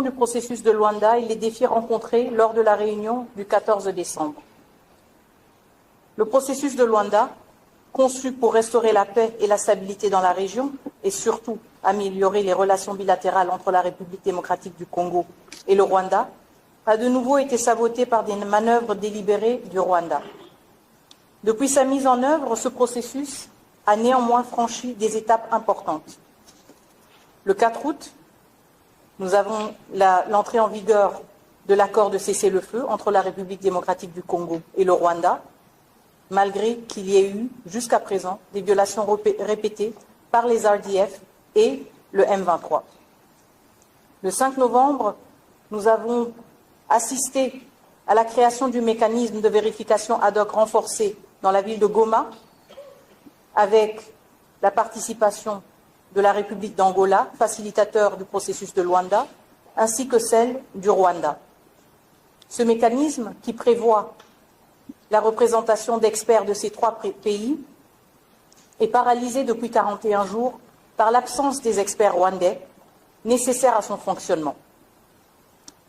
du processus de Luanda et les défis rencontrés lors de la réunion du 14 décembre. Le processus de Luanda, conçu pour restaurer la paix et la stabilité dans la région et surtout améliorer les relations bilatérales entre la République démocratique du Congo et le Rwanda, a de nouveau été saboté par des manœuvres délibérées du Rwanda. Depuis sa mise en œuvre, ce processus a néanmoins franchi des étapes importantes. Le 4 août, nous avons l'entrée en vigueur de l'accord de cessez-le-feu entre la République démocratique du Congo et le Rwanda, malgré qu'il y ait eu, jusqu'à présent, des violations répétées par les RDF et le M23. Le 5 novembre, nous avons assisté à la création du mécanisme de vérification ad hoc renforcé dans la ville de Goma, avec la participation de la République d'Angola, facilitateur du processus de Luanda, ainsi que celle du Rwanda. Ce mécanisme, qui prévoit la représentation d'experts de ces trois pays, est paralysé depuis 41 jours par l'absence des experts rwandais nécessaires à son fonctionnement.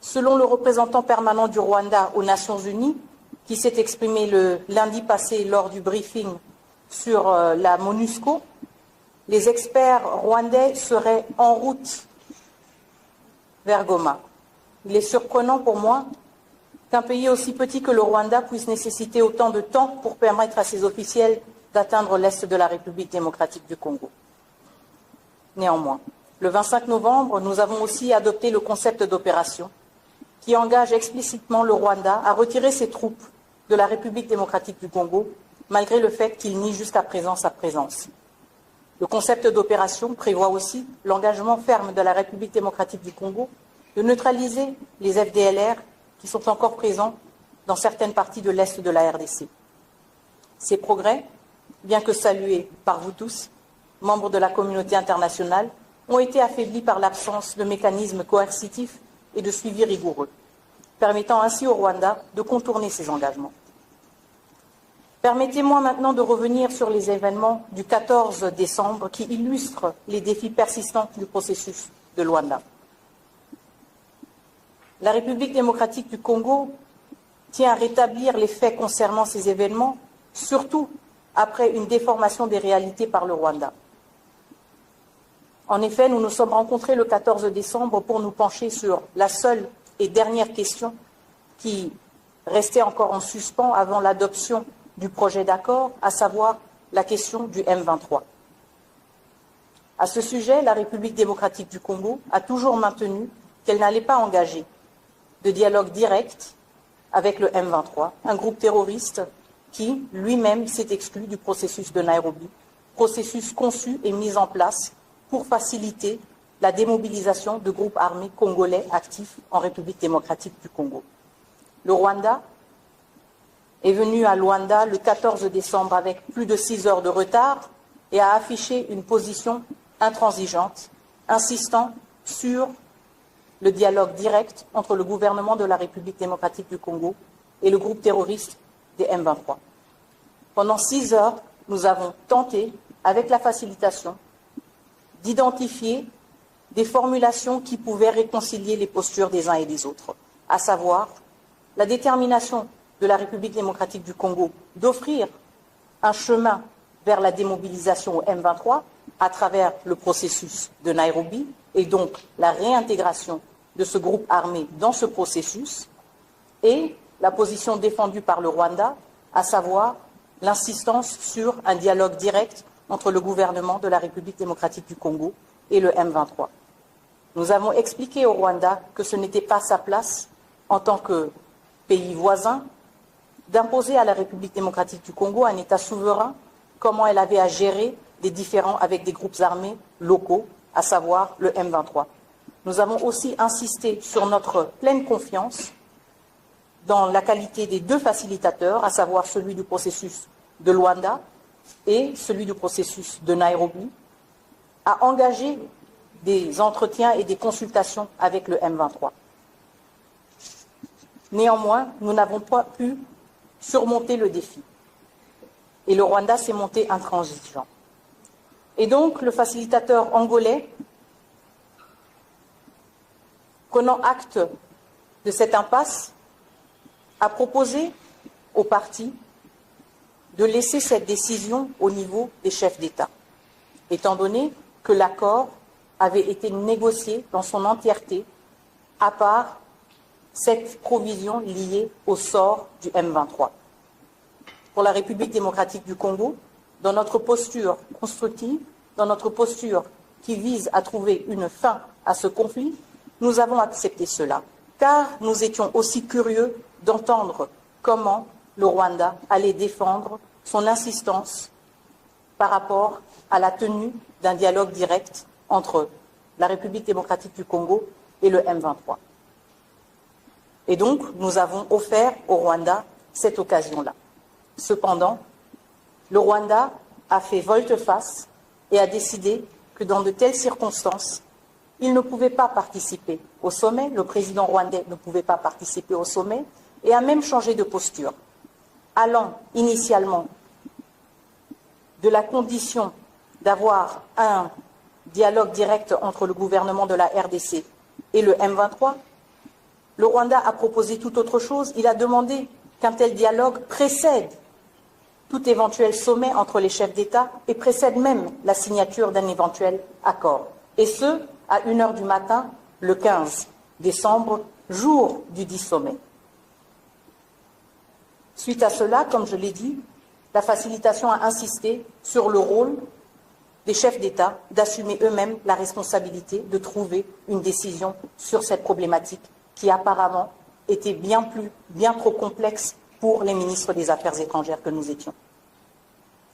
Selon le représentant permanent du Rwanda aux Nations Unies, qui s'est exprimé le lundi passé lors du briefing sur la MONUSCO, les experts rwandais seraient en route vers Goma. Il est surprenant pour moi qu'un pays aussi petit que le Rwanda puisse nécessiter autant de temps pour permettre à ses officiels d'atteindre l'est de la République démocratique du Congo. Néanmoins, le 25 novembre, nous avons aussi adopté le concept d'opération qui engage explicitement le Rwanda à retirer ses troupes de la République démocratique du Congo, malgré le fait qu'il nie jusqu'à présent sa présence. Le concept d'opération prévoit aussi l'engagement ferme de la République démocratique du Congo de neutraliser les FDLR qui sont encore présents dans certaines parties de l'Est de la RDC. Ces progrès, bien que salués par vous tous, membres de la communauté internationale, ont été affaiblis par l'absence de mécanismes coercitifs et de suivi rigoureux, permettant ainsi au Rwanda de contourner ses engagements. Permettez-moi maintenant de revenir sur les événements du 14 décembre qui illustrent les défis persistants du processus de Luanda. La République démocratique du Congo tient à rétablir les faits concernant ces événements, surtout après une déformation des réalités par le Rwanda. En effet, nous nous sommes rencontrés le 14 décembre pour nous pencher sur la seule et dernière question qui restait encore en suspens avant l'adoption du projet d'accord, à savoir la question du M23. À ce sujet, la République démocratique du Congo a toujours maintenu qu'elle n'allait pas engager de dialogue direct avec le M23, un groupe terroriste qui, lui-même, s'est exclu du processus de Nairobi, processus conçu et mis en place pour faciliter la démobilisation de groupes armés congolais actifs en République démocratique du Congo. Le Rwanda est venu à Luanda le 14 décembre avec plus de 6 heures de retard et a affiché une position intransigeante, insistant sur le dialogue direct entre le gouvernement de la République démocratique du Congo et le groupe terroriste des M23. Pendant 6 heures, nous avons tenté, avec la facilitation, d'identifier des formulations qui pouvaient réconcilier les postures des uns et des autres, à savoir la détermination de la République démocratique du Congo d'offrir un chemin vers la démobilisation au M23 à travers le processus de Nairobi et donc la réintégration de ce groupe armé dans ce processus, et la position défendue par le Rwanda, à savoir l'insistance sur un dialogue direct entre le gouvernement de la République démocratique du Congo et le M23. Nous avons expliqué au Rwanda que ce n'était pas sa place, en tant que pays voisin, d'imposer à la République démocratique du Congo un État souverain, comment elle avait à gérer des différends avec des groupes armés locaux, à savoir le M23. Nous avons aussi insisté sur notre pleine confiance dans la qualité des deux facilitateurs, à savoir celui du processus de Luanda et celui du processus de Nairobi, à engager des entretiens et des consultations avec le M23. Néanmoins, nous n'avons pas pu surmonter le défi. Et le Rwanda s'est monté intransigeant. Et donc, le facilitateur angolais prenant acte de cette impasse, a proposé aux partis de laisser cette décision au niveau des chefs d'État, étant donné que l'accord avait été négocié dans son entièreté, à part cette provision liée au sort du M23. Pour la République démocratique du Congo, dans notre posture constructive, dans notre posture qui vise à trouver une fin à ce conflit, nous avons accepté cela, car nous étions aussi curieux d'entendre comment le Rwanda allait défendre son insistance par rapport à la tenue d'un dialogue direct entre la République démocratique du Congo et le M23. Et donc, nous avons offert au Rwanda cette occasion-là. Cependant, le Rwanda a fait volte-face et a décidé que dans de telles circonstances, il ne pouvait pas participer au sommet, le président rwandais ne pouvait pas participer au sommet, et a même changé de posture, allant initialement de la condition d'avoir un dialogue direct entre le gouvernement de la RDC et le M23, le Rwanda a proposé tout autre chose. Il a demandé qu'un tel dialogue précède tout éventuel sommet entre les chefs d'État et précède même la signature d'un éventuel accord. Et ce, à 1h du matin, le 15 décembre, jour du 10 sommet. Suite à cela, comme je l'ai dit, la facilitation a insisté sur le rôle des chefs d'État d'assumer eux-mêmes la responsabilité de trouver une décision sur cette problématique qui apparemment était bien trop complexe pour les ministres des Affaires étrangères que nous étions.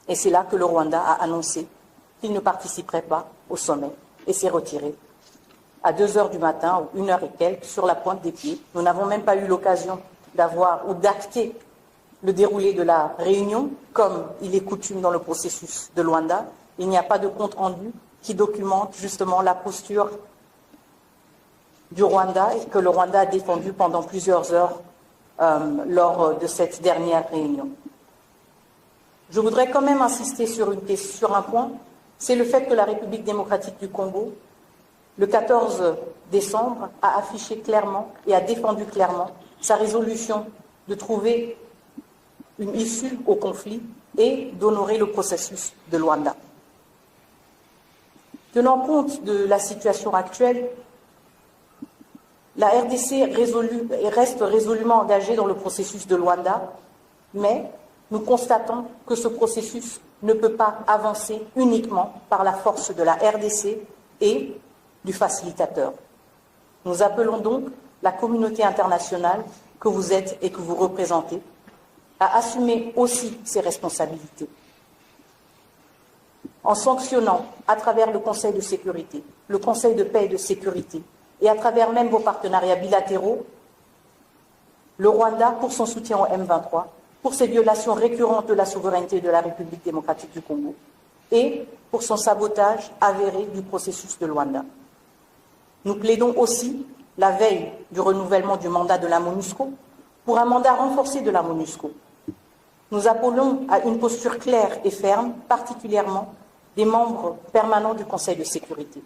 Et c'est là que le Rwanda a annoncé qu'il ne participerait pas au sommet et s'est retiré à 2h du matin ou 1h et quelques sur la pointe des pieds. Nous n'avons même pas eu l'occasion d'avoir ou d'acter le déroulé de la réunion, comme il est coutume dans le processus de Luanda. Il n'y a pas de compte rendu qui documente justement la posture du Rwanda et que le Rwanda a défendu pendant plusieurs heures lors de cette dernière réunion. Je voudrais quand même insister sur un point, c'est le fait que la République démocratique du Congo, le 14 décembre, a affiché clairement et a défendu clairement sa résolution de trouver une issue au conflit et d'honorer le processus de Luanda. Tenant compte de la situation actuelle, la RDC reste résolument engagée dans le processus de Luanda, mais nous constatons que ce processus ne peut pas avancer uniquement par la force de la RDC et du facilitateur. Nous appelons donc la communauté internationale que vous êtes et que vous représentez à assumer aussi ses responsabilités en sanctionnant à travers le Conseil de sécurité, le Conseil de paix et de sécurité et à travers même vos partenariats bilatéraux, le Rwanda pour son soutien au M23, pour ses violations récurrentes de la souveraineté de la République démocratique du Congo et pour son sabotage avéré du processus de Luanda. Nous plaidons aussi, la veille du renouvellement du mandat de la MONUSCO, pour un mandat renforcé de la MONUSCO. Nous appelons à une posture claire et ferme, particulièrement des membres permanents du Conseil de sécurité.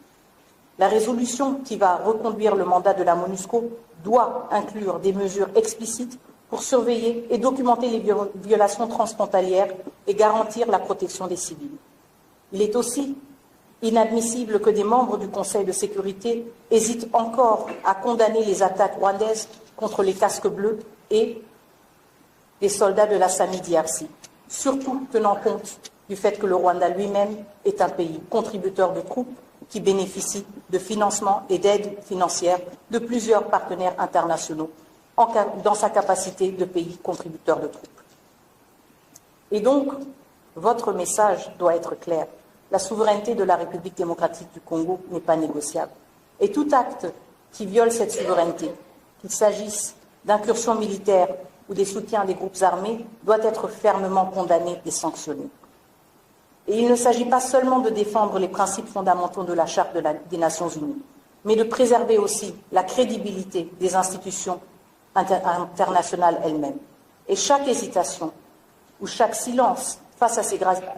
La résolution qui va reconduire le mandat de la MONUSCO doit inclure des mesures explicites pour surveiller et documenter les violations transfrontalières et garantir la protection des civils. Il est aussi inadmissible que des membres du Conseil de sécurité hésitent encore à condamner les attaques rwandaises contre les casques bleus et des soldats de la SAMI DRC, surtout tenant compte du fait que le Rwanda lui-même est un pays contributeur de troupes qui bénéficie de financement et d'aide financière de plusieurs partenaires internationaux dans sa capacité de pays contributeur de troupes. Et donc, votre message doit être clair. La souveraineté de la République démocratique du Congo n'est pas négociable. Et tout acte qui viole cette souveraineté, qu'il s'agisse d'incursions militaires ou des soutiens des groupes armés, doit être fermement condamné et sanctionné. Et il ne s'agit pas seulement de défendre les principes fondamentaux de la Charte des Nations Unies, mais de préserver aussi la crédibilité des institutions internationales elles-mêmes. Et chaque hésitation ou chaque silence face à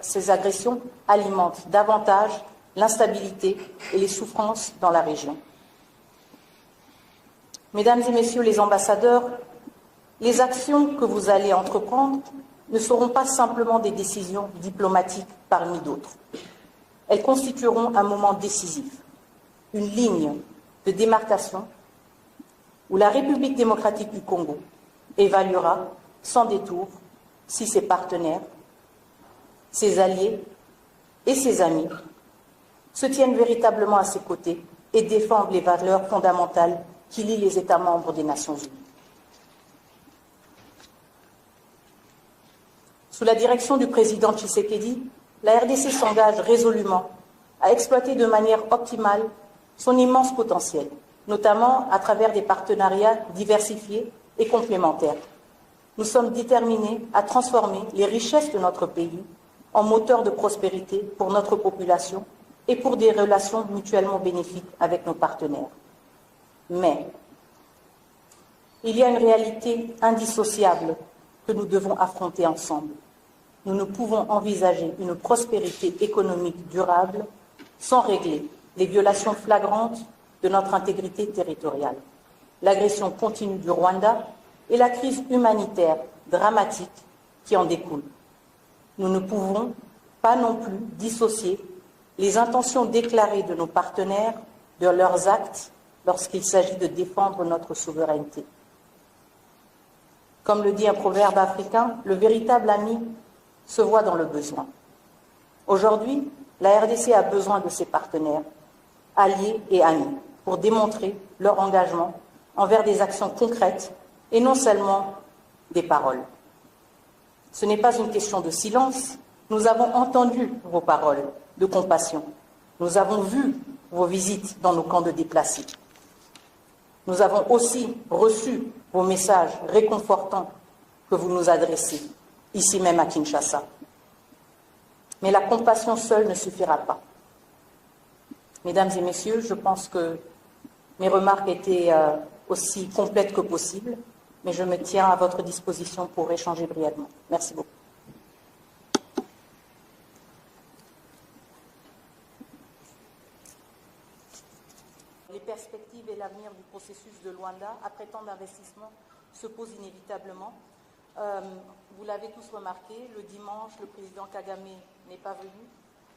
ces agressions alimente davantage l'instabilité et les souffrances dans la région. Mesdames et Messieurs les ambassadeurs, les actions que vous allez entreprendre ne seront pas simplement des décisions diplomatiques parmi d'autres. Elles constitueront un moment décisif, une ligne de démarcation où la République démocratique du Congo évaluera sans détour si ses partenaires, ses alliés et ses amis se tiennent véritablement à ses côtés et défendent les valeurs fondamentales qui lient les États membres des Nations Unies. Sous la direction du président Tshisekedi, la RDC s'engage résolument à exploiter de manière optimale son immense potentiel, notamment à travers des partenariats diversifiés et complémentaires. Nous sommes déterminés à transformer les richesses de notre pays en moteur de prospérité pour notre population et pour des relations mutuellement bénéfiques avec nos partenaires. Mais il y a une réalité indissociable que nous devons affronter ensemble. Nous ne pouvons envisager une prospérité économique durable sans régler les violations flagrantes de notre intégrité territoriale, l'agression continue du Rwanda et la crise humanitaire dramatique qui en découle. Nous ne pouvons pas non plus dissocier les intentions déclarées de nos partenaires de leurs actes lorsqu'il s'agit de défendre notre souveraineté. Comme le dit un proverbe africain, le véritable ami se voit dans le besoin. Aujourd'hui, la RDC a besoin de ses partenaires, alliés et amis, pour démontrer leur engagement envers des actions concrètes et non seulement des paroles. Ce n'est pas une question de silence. Nous avons entendu vos paroles de compassion. Nous avons vu vos visites dans nos camps de déplacés. Nous avons aussi reçu vos messages réconfortants que vous nous adressez, ici même à Kinshasa. Mais la compassion seule ne suffira pas. Mesdames et messieurs, je pense que mes remarques étaient aussi complètes que possible, mais je me tiens à votre disposition pour échanger brièvement. Merci beaucoup. Les perspectives et l'avenir du processus de Luanda, après tant d'investissements, se posent inévitablement. Vous l'avez tous remarqué, le dimanche, le président Kagame n'est pas venu,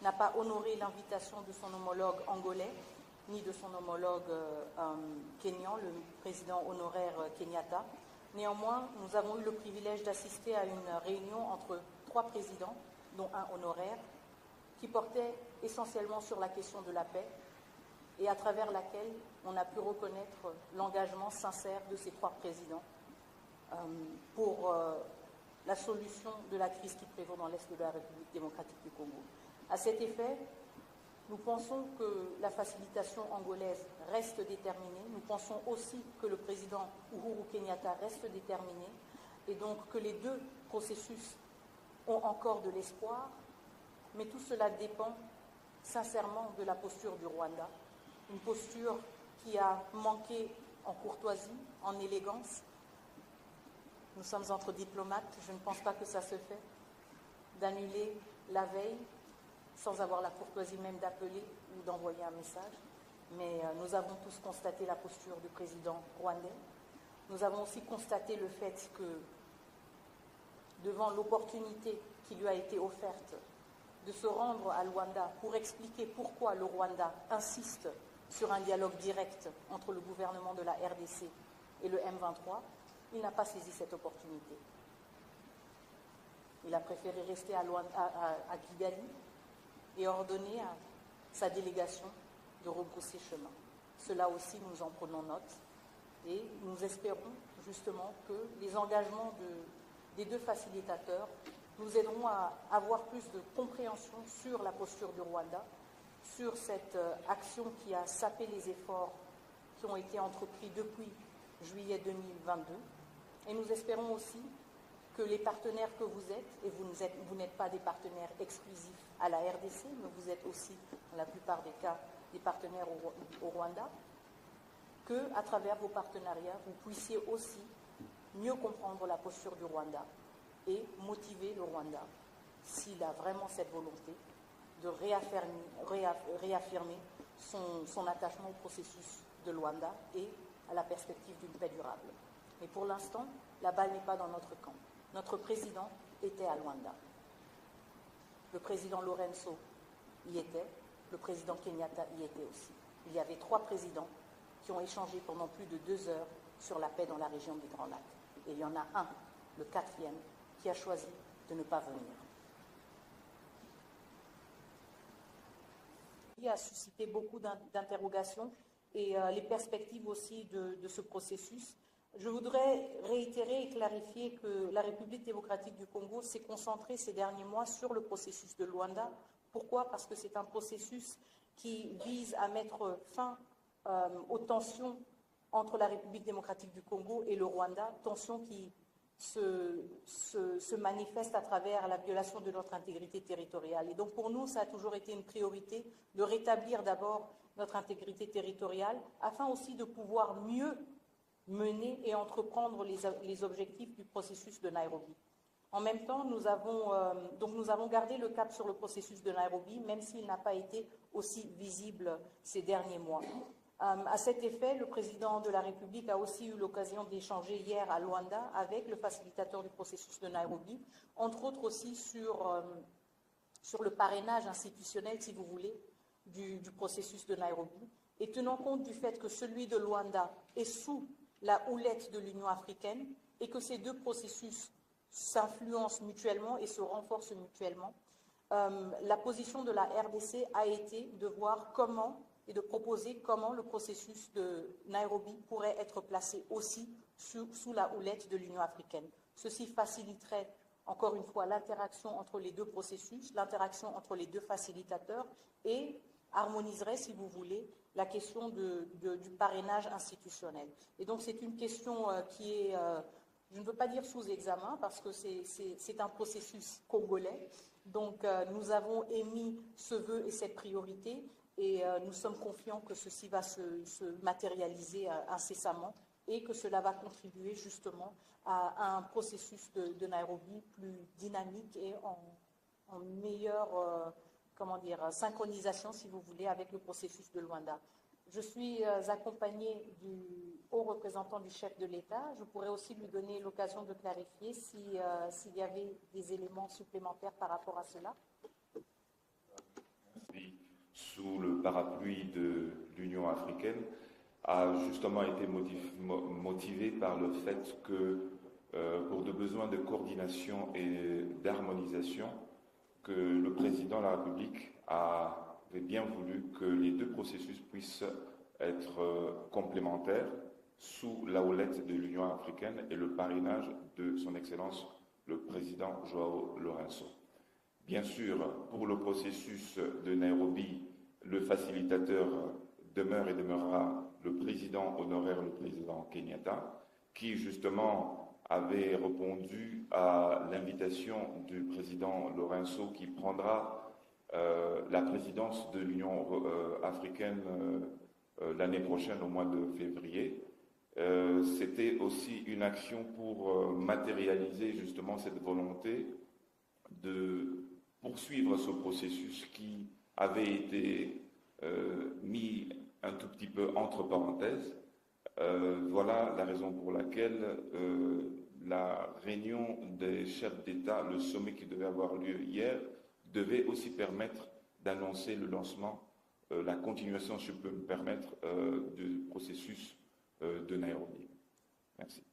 n'a pas honoré l'invitation de son homologue angolais, ni de son homologue kényan, le président honoraire Kenyatta. Néanmoins, nous avons eu le privilège d'assister à une réunion entre 3 présidents, dont un honoraire, qui portait essentiellement sur la question de la paix et à travers laquelle on a pu reconnaître l'engagement sincère de ces 3 présidents pour la solution de la crise qui prévaut dans l'Est de la République démocratique du Congo. À cet effet, nous pensons que la facilitation angolaise reste déterminée. Nous pensons aussi que le président Uhuru Kenyatta reste déterminé et donc que les 2 processus ont encore de l'espoir. Mais tout cela dépend sincèrement de la posture du Rwanda, une posture qui a manqué en courtoisie, en élégance. Nous sommes entre diplomates, je ne pense pas que ça se fait, d'annuler la veille sans avoir la courtoisie même d'appeler ou d'envoyer un message. Mais nous avons tous constaté la posture du président rwandais. Nous avons aussi constaté le fait que, devant l'opportunité qui lui a été offerte de se rendre à Luanda pour expliquer pourquoi le Rwanda insiste sur un dialogue direct entre le gouvernement de la RDC et le M23, il n'a pas saisi cette opportunité. Il a préféré rester à Kigali et ordonner à sa délégation de rebrousser chemin. Cela aussi, nous en prenons note et nous espérons justement que les engagements des 2 facilitateurs nous aideront à avoir plus de compréhension sur la posture du Rwanda, sur cette action qui a sapé les efforts qui ont été entrepris depuis juillet 2022. Et nous espérons aussi que les partenaires que vous êtes, et vous n'êtes pas des partenaires exclusifs à la RDC, mais vous êtes aussi, dans la plupart des cas, des partenaires au Rwanda, qu'à travers vos partenariats, vous puissiez aussi mieux comprendre la posture du Rwanda et motiver le Rwanda, s'il a vraiment cette volonté, de réaffirmer son attachement au processus de Luanda et à la perspective d'une paix durable. Mais pour l'instant, la balle n'est pas dans notre camp. Notre président était à Luanda. Le président Lorenzo y était, le président Kenyatta y était aussi. Il y avait 3 présidents qui ont échangé pendant plus de 2 heures sur la paix dans la région des Grands Lacs. Et il y en a un, le 4e, qui a choisi de ne pas venir. Il a suscité beaucoup d'interrogations et les perspectives aussi de ce processus. Je voudrais réitérer et clarifier que la République démocratique du Congo s'est concentrée ces derniers mois sur le processus de Luanda. Pourquoi? Parce que c'est un processus qui vise à mettre fin aux tensions entre la République démocratique du Congo et le Rwanda, tensions qui se manifestent à travers la violation de notre intégrité territoriale. Et donc pour nous, ça a toujours été une priorité de rétablir d'abord notre intégrité territoriale afin aussi de pouvoir mieux mener et entreprendre les objectifs du processus de Nairobi. En même temps, nous avons gardé le cap sur le processus de Nairobi, même s'il n'a pas été aussi visible ces derniers mois. À cet effet, le président de la République a aussi eu l'occasion d'échanger hier à Luanda avec le facilitateur du processus de Nairobi, entre autres aussi sur le parrainage institutionnel, si vous voulez, du processus de Nairobi. Et tenant compte du fait que celui de Luanda est sous la houlette de l'Union africaine et que ces 2 processus s'influencent mutuellement et se renforcent mutuellement, la position de la RDC a été de voir comment et de proposer comment le processus de Nairobi pourrait être placé aussi sous la houlette de l'Union africaine. Ceci faciliterait, encore une fois, l'interaction entre les 2 processus, l'interaction entre les 2 facilitateurs et harmoniserait, si vous voulez, la question du parrainage institutionnel. Et donc c'est une question qui est, je ne veux pas dire sous examen, parce que c'est un processus congolais. Donc nous avons émis ce vœu et cette priorité, et nous sommes confiants que ceci va se matérialiser incessamment et que cela va contribuer justement à un processus de Nairobi plus dynamique et en meilleure synchronisation, si vous voulez, avec le processus de Luanda. Je suis accompagnée du haut représentant du chef de l'État. Je pourrais aussi lui donner l'occasion de clarifier s'il y avait des éléments supplémentaires par rapport à cela. Sous le parapluie de l'Union africaine a justement été motivé par le fait que, pour des besoins de coordination et d'harmonisation, que le président de la République avait bien voulu que les 2 processus puissent être complémentaires sous la houlette de l'Union africaine et le parrainage de son Excellence le président Joao Lourenço. Bien sûr, pour le processus de Nairobi, le facilitateur demeure et demeurera le président honoraire, le président Kenyatta, qui justement avait répondu à l'invitation du président Lorenzo qui prendra la présidence de l'Union africaine l'année prochaine au mois de février. C'était aussi une action pour matérialiser justement cette volonté de poursuivre ce processus qui avait été mis un tout petit peu entre parenthèses. Voilà la raison pour laquelle la réunion des chefs d'État, le sommet qui devait avoir lieu hier, devait aussi permettre d'annoncer le lancement, la continuation, si je peux me permettre, du processus de Nairobi. Merci.